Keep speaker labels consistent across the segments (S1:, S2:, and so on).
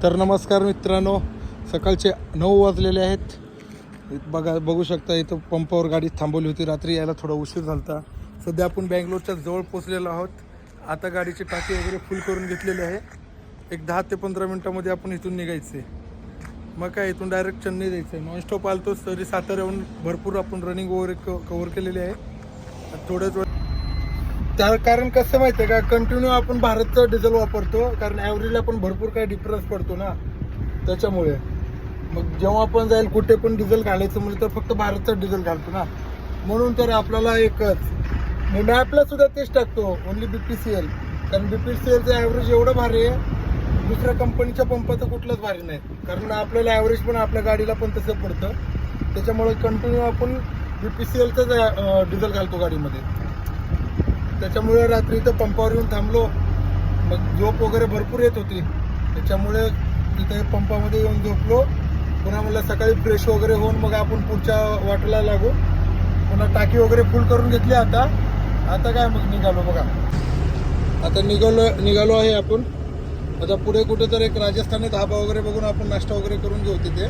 S1: तर नमस्कार मित्रांनो, सकाळचे 9 वाजलेले आहेत. बघू शकता इथं पंपावर गाडी थांबवली होती. रात्री यायला थोडा उशीर झाला. सध्या आपण बँगलोरच्या जवळ पोचलेलो आहोत. आता गाडीची टाकी वगैरे फुल करून घेतलेली आहे. एक 10 ते 15 मिनटामध्ये आपण इथून निघायचे. मग काय इथून डायरेक्ट चेन्नई जायचं आहे. नॉनस्टॉप आलतोच तरी साताऱ्याहून भरपूर आपण रनिंग वगैरे कव्हर केलेली आहे. थोडंच त्या कारण कसं माहिती आहे का, कंटिन्यू आपण भारतचं डिझेल वापरतो. कारण ॲव्हरेजला पण भरपूर काही डिफरन्स पडतो ना, त्याच्यामुळे मग जेव्हा आपण जाईल कुठे पण डिझेल घालायचं म्हणजे तर फक्त भारतचं डिझेल घालतो ना. म्हणून तर आपल्याला एकच मॅपला सुद्धा तेच टाकतो, ओन्ली BPCL. कारण BPCLचं ॲव्हरेज एवढं भारी आहे, दुसऱ्या कंपनीच्या पंपाचं कुठलंच भारी नाही. कारण आपल्याला ॲव्हरेज पण आपल्या गाडीला पण तसं पडतं. त्याच्यामुळे कंटिन्यू आपण BPCLचंच डिझेल घालतो गाडीमध्ये. त्याच्यामुळे रात्री इथं पंपावर येऊन थांबलो. मग झोप वगैरे भरपूर येत होती, त्याच्यामुळे इथे पंपामध्ये येऊन झोपलो. पुन्हा मला सकाळी फ्रेश वगैरे होऊन मग आपण पुढच्या वाटेला लागू. पुन्हा टाकी वगैरे फुल करून घेतली. आता काय मग निघालो बघा. आता निघालो आहे आपण. आता पुढे कुठे तर एक राजस्थानी धाबा वगैरे बघून आपण नाश्ता वगैरे करून घेऊ तिथे.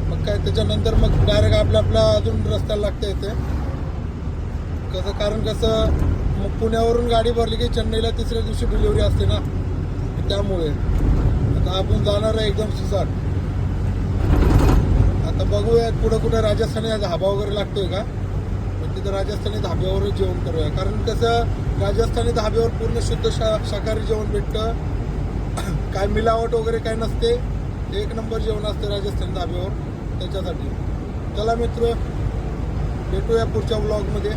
S1: मग काय त्याच्यानंतर मग डायरेक्ट आपल्या अजून रस्त्याला लागतं येते. कारण कसं मग पुण्यावरून गाडी भरली की चेन्नईला तिसऱ्या दिवशी डिलिव्हरी असते ना, त्यामुळे आता आपण जाणार आहे एकदम सुसाट. आता बघूया पुढं कुठं राजस्थानी धाबा वगैरे लागतोय का, तिथं राजस्थानी धाब्यावरच जेवण करूया. कारण कसं राजस्थानी धाब्यावर पूर्ण शुद्ध शाकाहारी जेवण भेटतं. काय मिलावट वगैरे काय नसते, एक नंबर जेवण असतं राजस्थानी धाब्यावर. त्याच्यासाठी चला मित्र, भेटूया पुढच्या ब्लॉगमध्ये.